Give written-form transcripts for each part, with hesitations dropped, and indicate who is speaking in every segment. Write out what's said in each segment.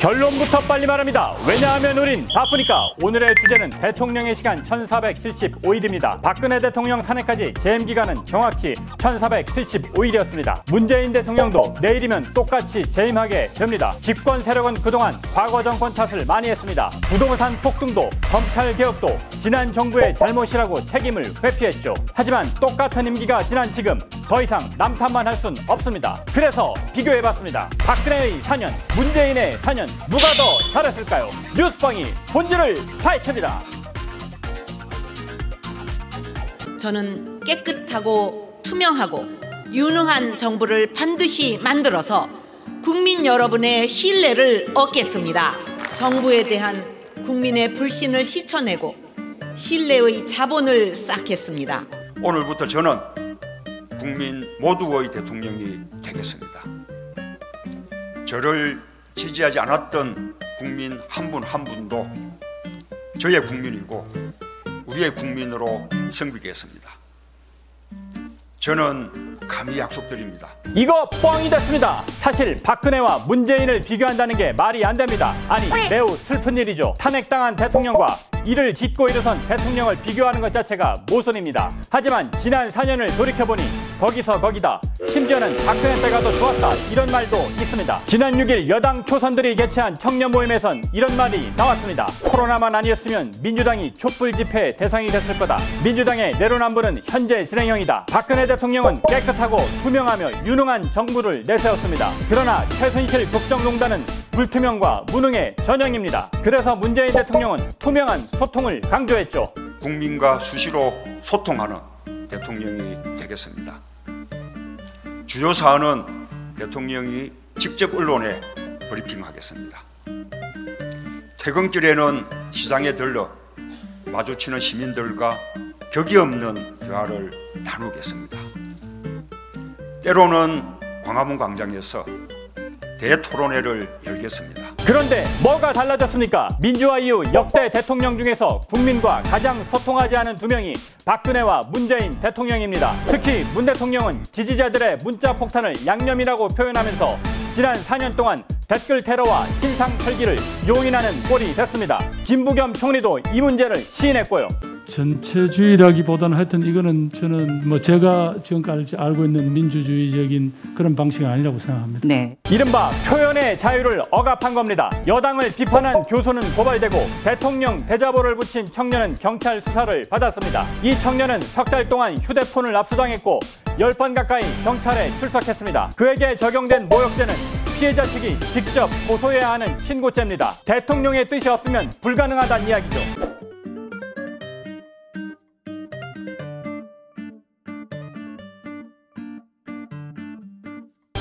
Speaker 1: 결론부터 빨리 말합니다. 왜냐하면 우린 바쁘니까. 오늘의 주제는 대통령의 시간 1475일입니다. 박근혜 대통령 탄핵까지 재임 기간은 정확히 1475일이었습니다. 문재인 대통령도 내일이면 똑같이 재임하게 됩니다. 집권 세력은 그동안 과거 정권 탓을 많이 했습니다. 부동산 폭등도 검찰 개혁도 지난 정부의 잘못이라고 책임을 회피했죠. 하지만 똑같은 임기가 지난 지금 더 이상 남탓만 할 순 없습니다. 그래서 비교해봤습니다. 박근혜의 4년, 문재인의 4년 누가 더 잘했을까요? 뉴스방이 본질을 파헤칩니다.
Speaker 2: 저는 깨끗하고 투명하고 유능한 정부를 반드시 만들어서 국민 여러분의 신뢰를 얻겠습니다. 정부에 대한 국민의 불신을 씻어내고 신뢰의 자본을 쌓겠습니다.
Speaker 3: 오늘부터 저는 국민 모두의 대통령이 되겠습니다. 저를 지지하지 않았던 국민 한 분 한 분도 저의 국민이고 우리의 국민으로 성비겠습니다. 저는 감히 약속드립니다.
Speaker 1: 이거 뻥이 됐습니다. 사실 박근혜와 문재인을 비교한다는 게 말이 안 됩니다. 아니, 매우 슬픈 일이죠. 탄핵당한 대통령과 이를 딛고 일어선 대통령을 비교하는 것 자체가 모순입니다. 하지만 지난 4년을 돌이켜보니 거기서 거기다. 심지어는 박근혜 때가 더 좋았다. 이런 말도 있습니다. 지난 6일 여당 초선들이 개최한 청년 모임에선 이런 말이 나왔습니다. 코로나만 아니었으면 민주당이 촛불 집회 대상이 됐을 거다. 민주당의 내로남불은 현재 진행형이다. 박근혜 대통령은 깨끗하고 투명하며 유능한 정부를 내세웠습니다. 그러나 최순실 국정농단은 불투명과 무능의 전형입니다. 그래서 문재인 대통령은 투명한 소통을 강조했죠.
Speaker 3: 국민과 수시로 소통하는 대통령이 되겠습니다. 주요 사안은 대통령이 직접 언론에 브리핑하겠습니다. 퇴근길에는 시장에 들러 마주치는 시민들과 격이 없는 대화를 나누겠습니다. 때로는 광화문 광장에서 대토론회를 열겠습니다.
Speaker 1: 그런데 뭐가 달라졌습니까? 민주화 이후 역대 대통령 중에서 국민과 가장 소통하지 않은 두 명이 박근혜와 문재인 대통령입니다. 특히 문 대통령은 지지자들의 문자 폭탄을 양념이라고 표현하면서 지난 4년 동안 댓글 테러와 신상 털기를 용인하는 꼴이 됐습니다. 김부겸 총리도 이 문제를 시인했고요.
Speaker 4: 전체주의라기보다는 하여튼 이거는 저는 뭐 제가 지금까지 알고 있는 민주주의적인 그런 방식이 아니라고 생각합니다.
Speaker 2: 네.
Speaker 1: 이른바 표현의 자유를 억압한 겁니다. 여당을 비판한 교수는 고발되고 대통령 대자보를 붙인 청년은 경찰 수사를 받았습니다. 이 청년은 석 달 동안 휴대폰을 압수당했고 10번 가까이 경찰에 출석했습니다. 그에게 적용된 모욕죄는 피해자 측이 직접 고소해야 하는 신고죄입니다. 대통령의 뜻이 없으면 불가능하다는 이야기죠.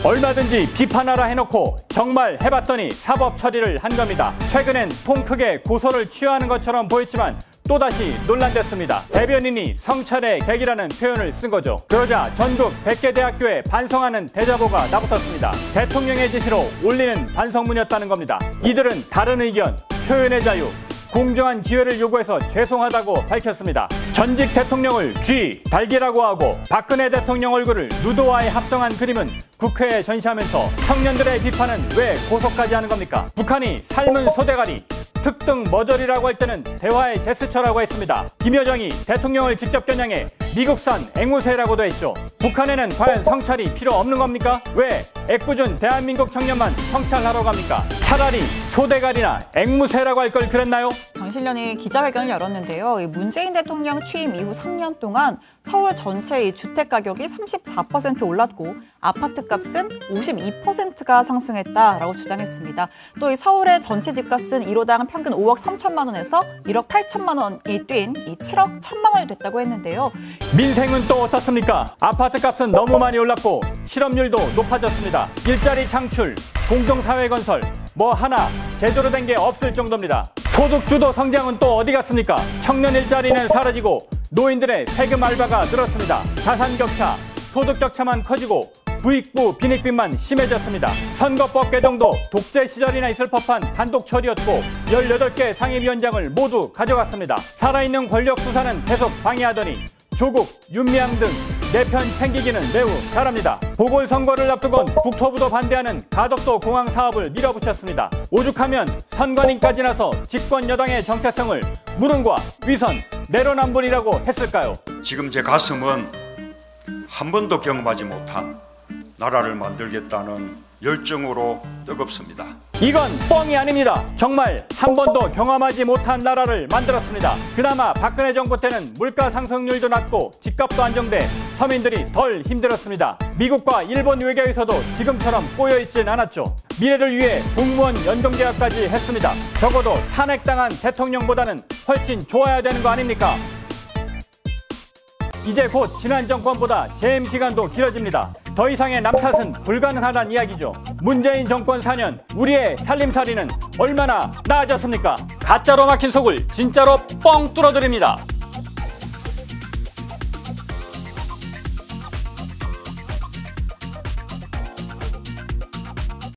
Speaker 1: 얼마든지 비판하라 해놓고 정말 해봤더니 사법 처리를 한 겁니다. 최근엔 통 크게 고소를 취하는 것처럼 보였지만 또다시 논란됐습니다. 대변인이 성찰의 계기라는 표현을 쓴 거죠. 그러자 전국 100개 대학교에 반성하는 대자보가 나붙었습니다. 대통령의 지시로 올리는 반성문이었다는 겁니다. 이들은 다른 의견, 표현의 자유, 공정한 기회를 요구해서 죄송하다고 밝혔습니다. 전직 대통령을 쥐, 달기라고 하고 박근혜 대통령 얼굴을 누드와의 합성한 그림은 국회에 전시하면서 청년들의 비판은 왜 고소까지 하는 겁니까? 북한이 삶은 소대가리, 특등 머저리라고 할 때는 대화의 제스처라고 했습니다. 김여정이 대통령을 직접 겨냥해 미국산 앵무새라고도 했죠. 북한에는 과연 성찰이 필요 없는 겁니까? 왜 애꿎은 대한민국 청년만 성찰하러 갑니까? 차라리 소대가리나 앵무새라고 할 걸 그랬나요?
Speaker 5: 경실련이 기자회견을 열었는데요. 문재인 대통령 취임 이후 3년 동안 서울 전체의 주택 가격이 34% 올랐고 아파트 값은 52%가 상승했다라고 주장했습니다. 또 이 서울의 전체 집값은 1호당 평균 5억 3천만 원에서 1억 8천만 원이 뛴 7억 1천만 원이 됐다고 했는데요.
Speaker 1: 민생은 또 어떻습니까? 아파트 값은 너무 많이 올랐고 실업률도 높아졌습니다. 일자리 창출, 공동사회 건설, 뭐 하나 제대로 된 게 없을 정도입니다. 소득주도 성장은 또 어디 갔습니까? 청년 일자리는 사라지고 노인들의 세금 알바가 늘었습니다. 자산 격차, 소득 격차만 커지고 부익부 빈익빈만 심해졌습니다. 선거법 개정도 독재 시절이나 있을 법한 단독 처리였고 18개 상임위원장을 모두 가져갔습니다. 살아있는 권력 수사는 계속 방해하더니 조국, 윤미향 등 내 편 챙기기는 매우 잘합니다. 보궐선거를 앞두곤 국토부도 반대하는 가덕도 공항 사업을 밀어붙였습니다. 오죽하면 선관위까지 나서 집권 여당의 정체성을 무능과 위선, 내로남불이라고 했을까요?
Speaker 3: 지금 제 가슴은 한 번도 경험하지 못한 나라를 만들겠다는 열정으로 뜨겁습니다.
Speaker 1: 이건 뻥이 아닙니다. 정말 한 번도 경험하지 못한 나라를 만들었습니다. 그나마 박근혜 정부 때는 물가 상승률도 낮고 집값도 안정돼 서민들이 덜 힘들었습니다. 미국과 일본 외교에서도 지금처럼 꼬여있진 않았죠. 미래를 위해 공무원 연동계약까지 했습니다. 적어도 탄핵당한 대통령보다는 훨씬 좋아야 되는 거 아닙니까? 이제 곧 지난 정권보다 재임 기간도 길어집니다. 더 이상의 남 탓은 불가능하다는 이야기죠. 문재인 정권 4년 우리의 살림살이는 얼마나 나아졌습니까? 가짜로 막힌 속을 진짜로 뻥 뚫어드립니다.